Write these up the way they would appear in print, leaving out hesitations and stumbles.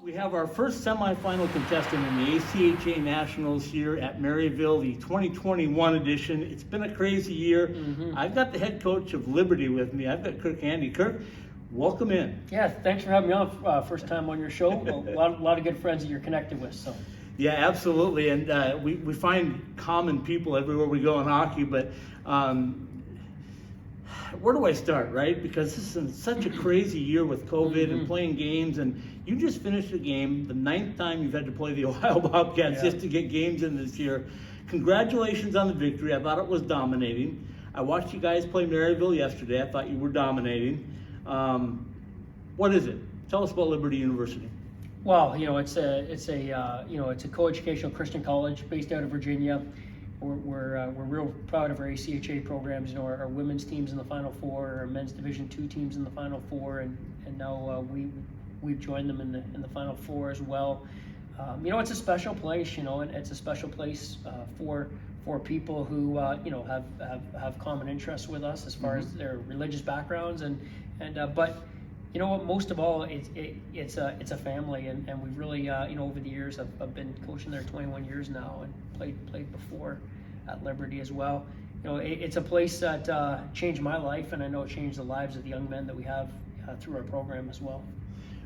We have our first semifinal contestant in the ACHA Nationals here at Maryville, the 2021 edition. It's been a crazy year. I've got the head coach of Liberty with me. I've got Kirk Handy. Kirk, welcome in. Yeah, thanks for having me on. First time on your show. A lot of good friends that you're connected with. So. Yeah, absolutely. And we find common people everywhere we go in hockey, but where do I start, right? Because this is such a crazy year with COVID and playing games, and you just finished a game, the 9th time you've had to play the Ohio Bobcats just to get games in this year. Congratulations on the victory. I thought it was dominating. I watched you guys play Maryville yesterday. I thought you were dominating. What is it? Tell us about Liberty University. Well, it's a co-educational Christian college based out of Virginia. We're real proud of our ACHA programs. Our women's teams in the Final Four, our men's Division II teams in the Final Four, and now we've joined them in the Final Four as well. It's a special place. And it's a special place for people who have common interests with us as far as their religious backgrounds but. Most of all, it's a family, and we've really, over the years, I've been coaching there 21 years now, and played before at Liberty as well. It's a place that changed my life, and I know it changed the lives of the young men that we have through our program as well.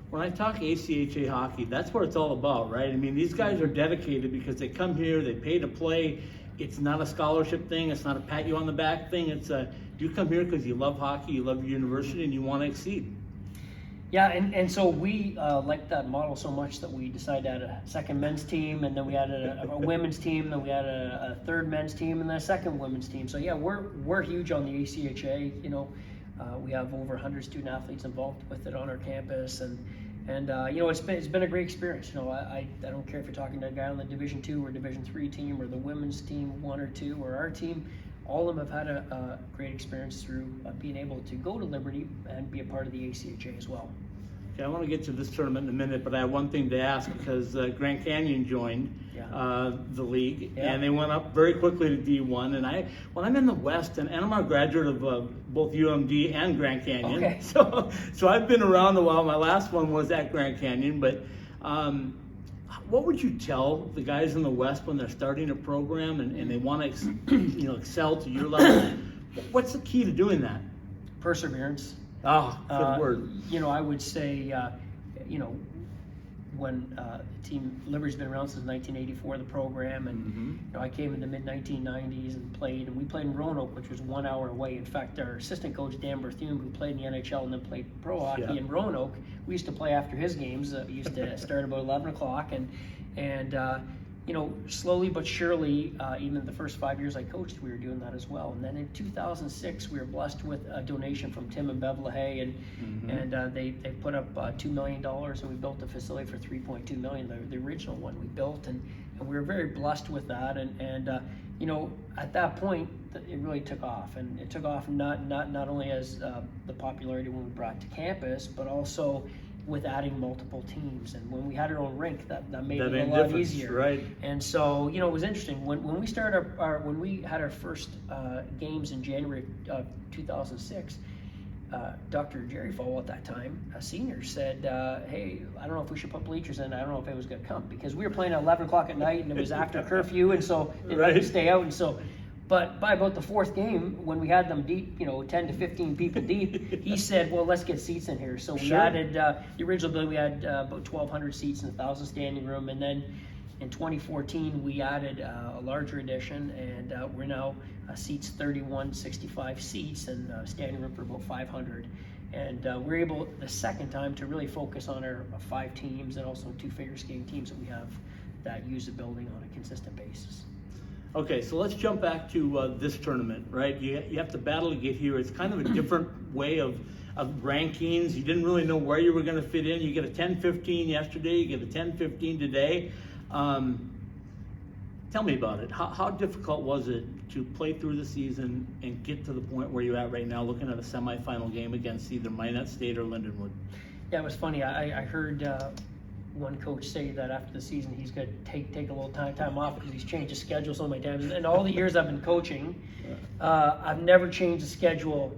When I talk ACHA hockey, that's what it's all about, right? I mean, these guys are dedicated because they come here, they pay to play. It's not a scholarship thing. It's not a pat you on the back thing. It's you come here because you love hockey, you love your university, and you want to exceed. Yeah, and so we liked that model so much that we decided to add a second men's team, and then we added a women's team, then we added a third men's team, and then a second women's team. So yeah, we're huge on the ACHA. We have over 100 student athletes involved with it on our campus, and it's been a great experience. I don't care if you're talking to a guy on the Division II or Division III team or the women's team 1 or 2 or our team. All of them have had a great experience through being able to go to Liberty and be a part of the ACHA as well. Okay, I want to get to this tournament in a minute, but I have one thing to ask because Grand Canyon joined the league, and they went up very quickly to D1. And when I'm in the West, and I'm a graduate of both UMD and Grand Canyon, so I've been around a while. My last one was at Grand Canyon, but what would you tell the guys in the West when they're starting a program and they want to excel to your level? What's the key to doing that? Perseverance. Oh, good word. I would say, when Team Liberty's been around since 1984, the program, and I came in the mid-1990s and played, and we played in Roanoke, which was 1 hour away. In fact, our assistant coach, Dan Berthume, who played in the NHL and then played pro hockey in Roanoke, we used to play after his games. We used to start about 11 o'clock, and slowly but surely, even the first 5 years I coached, we were doing that as well. And then in 2006, we were blessed with a donation from Tim and Bev LaHaye, and they put up $2 million, and we built a facility for $3.2 million, the original one we built, and we were very blessed with that. And at that point, it really took off, and it took off not only as the popularity when we brought it to campus, but also with adding multiple teams. And when we had our own rink, that made it a lot easier. Right. And so, it was interesting. When we started when we had our first games in January of 2006, Dr. Jerry Fall at that time, a senior, said, hey, I don't know if we should put bleachers in. I don't know if it was going to come, because we were playing at 11 o'clock at night, and it was after curfew, and so they had to stay out. And so, but by about the fourth game, when we had them deep, 10 to 15 people deep, he said, well, let's get seats in here. So we added, the original building, we had about 1,200 seats and 1,000 standing room. And then in 2014, we added a larger addition, and we're now seats 3165 seats, and standing room for about 500. And we're able, the second time, to really focus on our 5 teams and also 2 figure skating teams that we have that use the building on a consistent basis. Okay, so let's jump back to this tournament, right? You have to battle to get here. It's kind of a different way of rankings. You didn't really know where you were going to fit in. You get a 10-15 yesterday. You get a 10-15 today. Tell me about it. How difficult was it to play through the season and get to the point where you're at right now, looking at a semifinal game against either Minot State or Lindenwood? Yeah, it was funny. I heard one coach say that after the season he's going to take a little time off because he's changed his schedule so many times. And all the years I've been coaching, I've never changed the schedule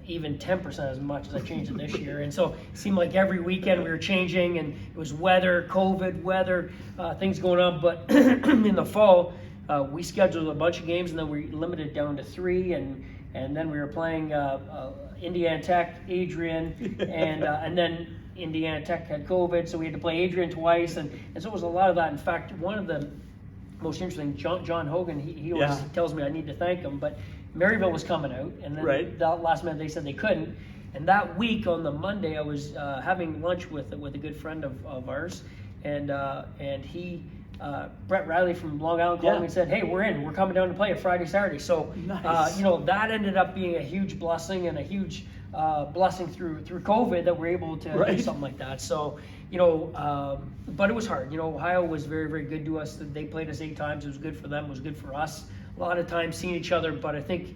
even 10% as much as I changed it this year. And so it seemed like every weekend we were changing, and it was weather, COVID, things going on. But in the fall, we scheduled a bunch of games, and then we limited down to 3, and then we were playing Indiana Tech, Adrian, and then Indiana Tech had COVID, so we had to play Adrian twice, and so it was a lot of that. In fact, one of the most interesting, John Hogan, he always tells me I need to thank him, but Maryville was coming out, and then that last minute they said they couldn't. And that week on the Monday, I was having lunch with a good friend of ours, and he, Brett Riley from Long Island, called me and said, "Hey, we're coming down to play a Friday, Saturday." So nice. That ended up being a huge blessing, and a huge blessing through COVID that we're able to do something like that. So but it was hard. Ohio was very, very good to us. They played us 8 times. It was good for them. It was good for us. A lot of times seeing each other, but I think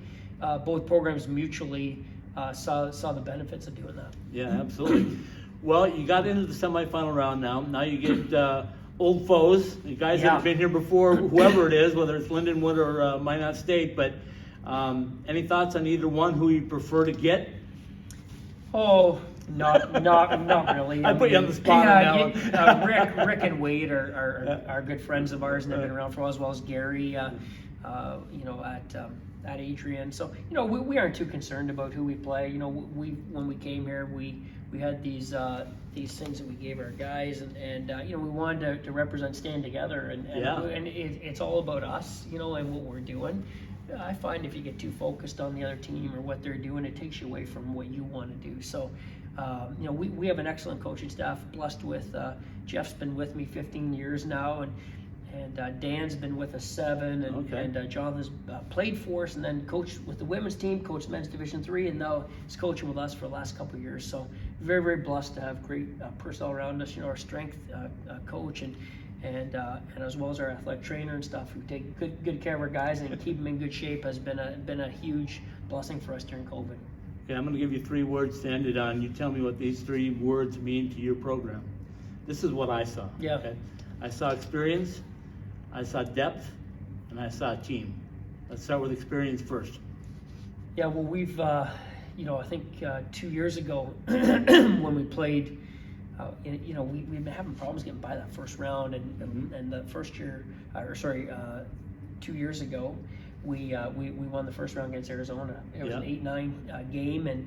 both programs mutually saw the benefits of doing that. Yeah, absolutely. Well, you got into the semifinal round now. Now you get old foes. You guys that have been here before, whoever it is, whether it's Lindenwood or Minot State. But any thoughts on either one, who you prefer to get? Oh, not really. I put you on the spot now. Rick and Wade are good friends of ours, and they've been around for a while, as well as Gary. At Adrian. So we aren't too concerned about who we play. When we came here, we had these things that we gave our guys, and we wanted to represent staying together, and it's all about us, and what we're doing. I find if you get too focused on the other team or what they're doing, it takes you away from what you want to do. So we have an excellent coaching staff, blessed with Jeff's been with me 15 years now, and Dan's been with us 7, and Jonathan's played for us, and then coached with the women's team, coached men's Division III, and now he's coaching with us for the last couple of years. So very, very blessed to have great personnel around us. Our strength coach and as well as our athletic trainer and stuff, who take good care of our guys and keep them in good shape, has been a huge blessing for us during COVID. Okay, I'm going to give you 3 words to end it on. You tell me what these 3 words mean to your program. This is what I saw. Yeah. Okay? I saw experience, I saw depth, and I saw team. Let's start with experience first. Yeah, well, we've, I think 2 years ago when we played, we've been having problems getting by that first round, and the first year, 2 years ago, we won the first round against Arizona. It was an 8-9 game, and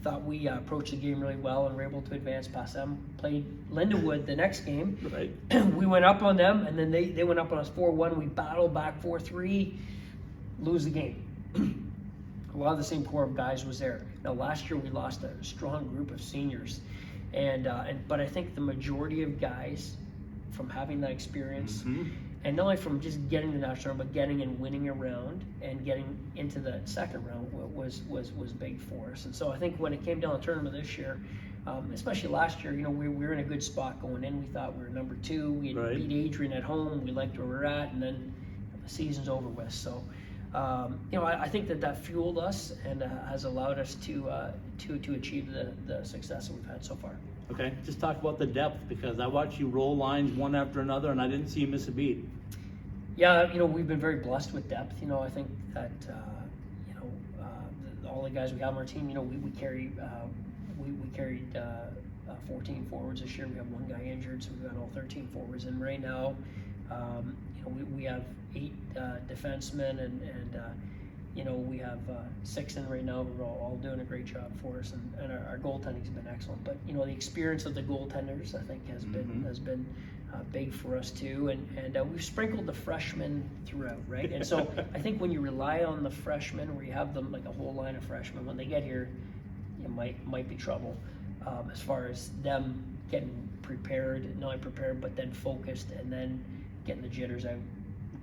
thought we approached the game really well and were able to advance past them. Played Lindenwood the next game. Right. We went up on them, and then they went up on us 4-1. We battled back 4-3, lose the game. A lot of the same core of guys was there. Now last year we lost a strong group of seniors, but I think the majority of guys from having that experience, and not only from just getting the national, but getting and winning a round and getting into the second round was big for us. And so I think when it came down to the tournament this year, especially last year, we were in a good spot going in. We thought we were number 2. We had beat Adrian at home. We liked where we're at, and then the season's over with. So, I think that fueled us and has allowed us to achieve the success that we've had so far. Okay, just talk about the depth, because I watched you roll lines one after another, and I didn't see you miss a beat. Yeah, we've been very blessed with depth. I think that all the guys we have on our team, we carried 14 forwards this year. We have 1 guy injured, so we've got all 13 forwards in right now. We have 8 defensemen, and we have 6 in right now who are all doing a great job for us, and our goaltending's been excellent. But the experience of the goaltenders, I think, has been big for us too, and we've sprinkled the freshmen throughout, right? And so I think when you rely on the freshmen, where you have them like a whole line of freshmen, when they get here, it might be trouble as far as them getting prepared, not only prepared but then focused, and then getting the jitters out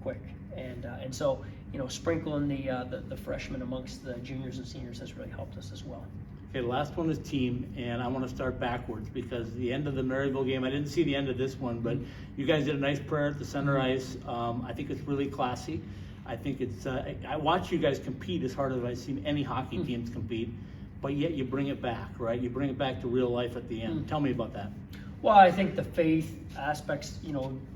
quick. And so sprinkling the freshmen amongst the juniors and seniors has really helped us as well. Okay, the last one is team, and I want to start backwards, because the end of the Maryville game, I didn't see the end of this one, but you guys did a nice prayer at the center ice. I think it's really classy. I think it's, I watch you guys compete as hard as I've seen any hockey teams compete, but yet you bring it back, right? You bring it back to real life at the end. Tell me about that. Well, I think the faith aspects,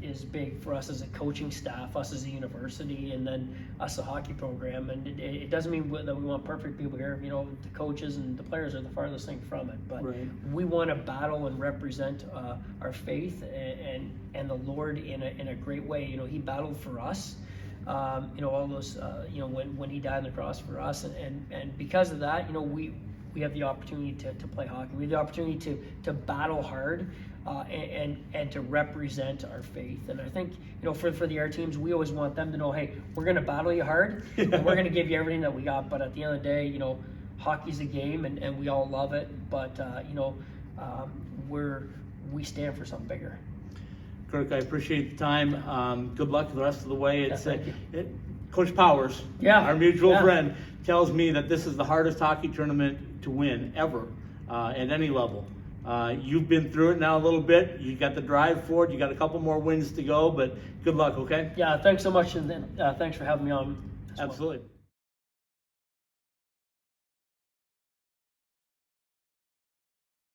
is big for us as a coaching staff, us as a university, and then us a hockey program. And it doesn't mean that we want perfect people here. The coaches and the players are the farthest thing from it. But Right. we want to battle and represent our faith and the Lord in a great way. He battled for us. All those, when he died on the cross for us, and because of that, we have the opportunity to play hockey. We have the opportunity to battle hard and to represent our faith. And I think, for the air teams, we always want them to know, hey, we're going to battle you hard, and we're going to give you everything that we got. But at the end of the day, hockey's a game, and we all love it. But we stand for something bigger. Kirk, I appreciate the time. Good luck the rest of the way. It's thank you. Coach Powers, our mutual Yeah. friend, tells me that this is the hardest hockey tournament to win ever at any level. You've been through it now a little bit. You got the drive for it. You got a couple more wins to go, but good luck, okay? Yeah, thanks so much, and thanks for having me on. Absolutely.